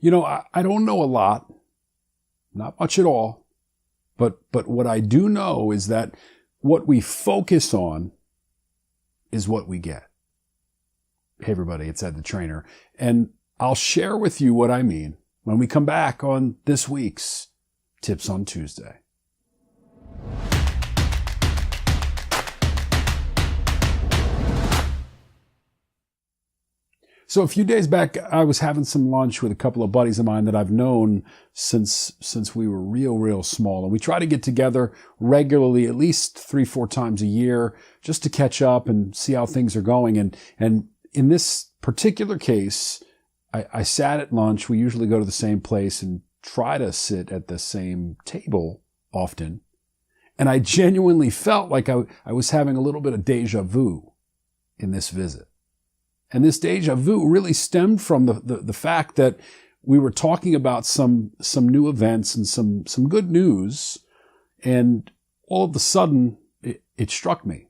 I don't know a lot, not much at all, but what I do know is that what we focus on is what we get. Hey everybody, it's EdTheTrainer, and I'll share with you what I mean when we come back on this week's Tips on Tuesday. So a few days back, I was having some lunch with a couple of buddies of mine that I've known since we were real small. And we try to get together regularly, at least 3-4 times a year, just to catch up and see how things are going. And in this particular case, I sat at lunch. We usually go to the same place and try to sit at the same table often. And I genuinely felt like I was having a little bit of deja vu in this visit. And this deja vu really stemmed from the fact that we were talking about some new events and some good news. And all of a sudden, it struck me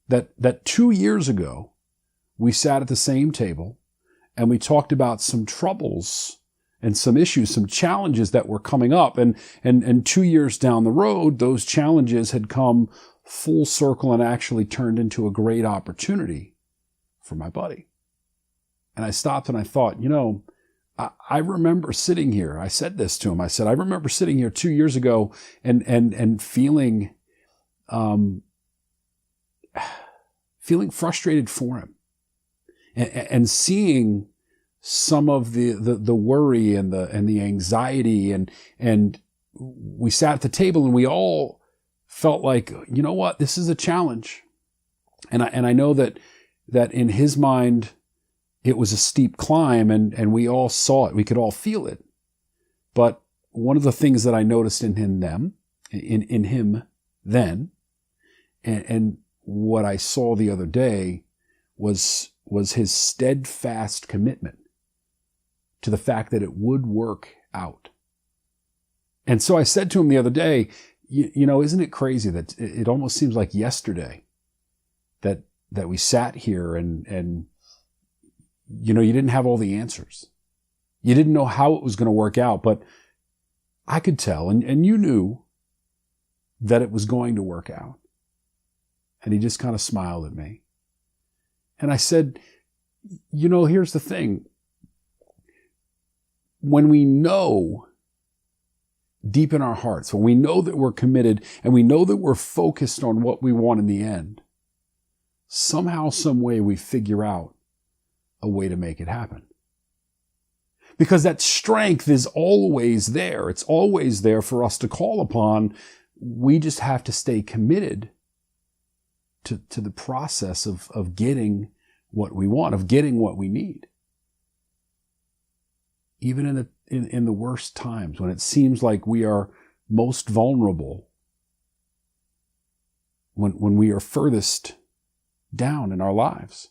that 2 years ago, we sat at the same table and we talked about some troubles and some issues, some challenges that were coming up. And 2 years down the road, those challenges had come full circle and actually turned into a great opportunity for my buddy. And I stopped and I thought, I remember sitting here. I said this to him. I said, I remember sitting here 2 years ago and feeling, feeling frustrated for him and seeing some of the worry and the anxiety and we sat at the table and we all felt like, you know what, this is a challenge. And I know that in his mind, it was a steep climb and we all saw it. We could all feel it. But one of the things that I noticed in him then, and what I saw the other day was his steadfast commitment to the fact that it would work out. And so I said to him the other day, isn't it crazy that it almost seems like yesterday that we sat here and you didn't have all the answers. You didn't know how it was going to work out, but I could tell, and you knew that it was going to work out. And he just kind of smiled at me. And I said, here's the thing. When we know deep in our hearts, when we know that we're committed and we know that we're focused on what we want in the end, somehow, some way we figure out a way to make it happen. Because that strength is always there. It's always there for us to call upon. We just have to stay committed to the process of getting what we want, of getting what we need. Even in the worst times, when it seems like we are most vulnerable, when we are furthest down in our lives,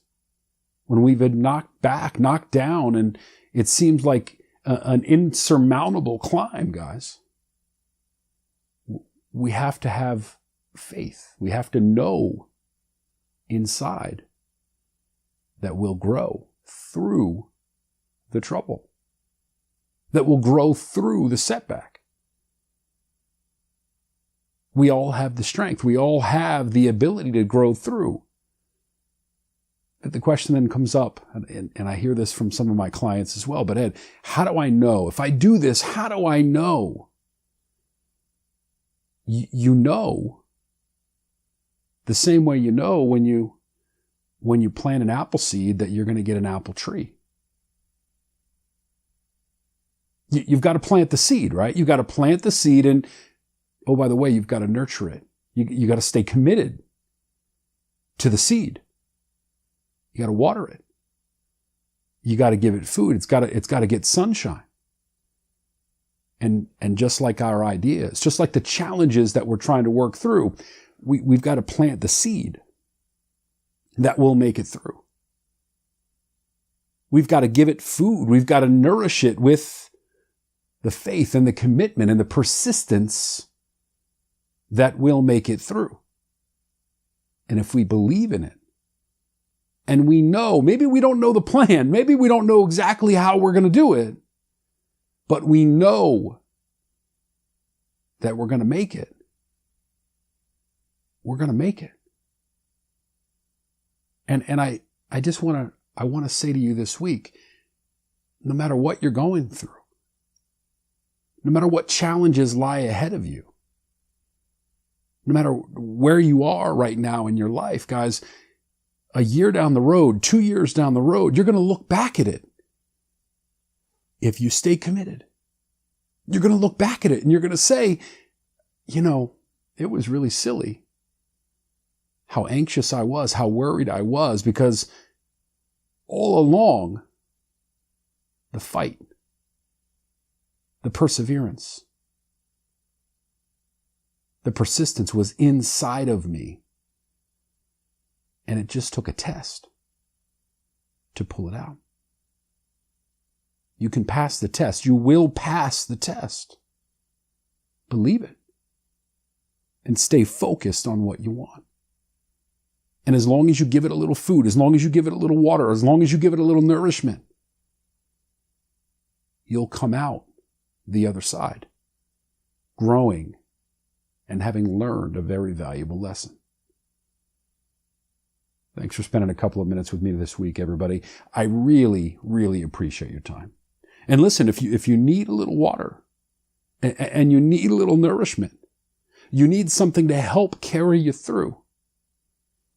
when we've been knocked down, and it seems like an insurmountable climb, guys. We have to have faith. We have to know inside that we'll grow through the trouble, that we'll grow through the setback. We all have the strength. We all have the ability to grow through. But the question then comes up, and I hear this from some of my clients as well, but Ed, how do I know? If I do this, how do I know? You know the same way you know when you plant an apple seed that you're going to get an apple tree. You've got to plant the seed, right? You've got to plant the seed, and oh, by the way, you've got to nurture it. You got to stay committed to the seed. You got to water it. You got to give it food. It's got to get sunshine. And just like our ideas, just like the challenges that we're trying to work through, we've got to plant the seed that will make it through. We've got to give it food. We've got to nourish it with the faith and the commitment and the persistence that will make it through. And if we believe in it, and we know, maybe we don't know the plan, maybe we don't know exactly how we're going to do it, but we know that we're going to make it. We're going to make it. And I just want to say to you this week, no matter what you're going through, no matter what challenges lie ahead of you, no matter where you are right now in your life, guys, a year down the road, 2 years down the road, you're going to look back at it. If you stay committed, you're going to look back at it and you're going to say, it was really silly how anxious I was, how worried I was, because all along, the fight, the perseverance, the persistence was inside of me. And it just took a test to pull it out. You can pass the test. You will pass the test. Believe it. And stay focused on what you want. And as long as you give it a little food, as long as you give it a little water, as long as you give it a little nourishment, you'll come out the other side, growing and having learned a very valuable lesson. Thanks for spending a couple of minutes with me this week, everybody. I really, really appreciate your time. And listen, if you need a little water and you need a little nourishment, you need something to help carry you through,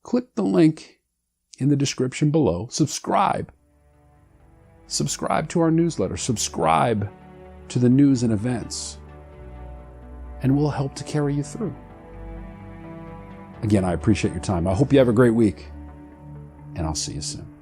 click the link in the description below. Subscribe. Subscribe to our newsletter. Subscribe to the news and events. And we'll help to carry you through. Again, I appreciate your time. I hope you have a great week. And I'll see you soon.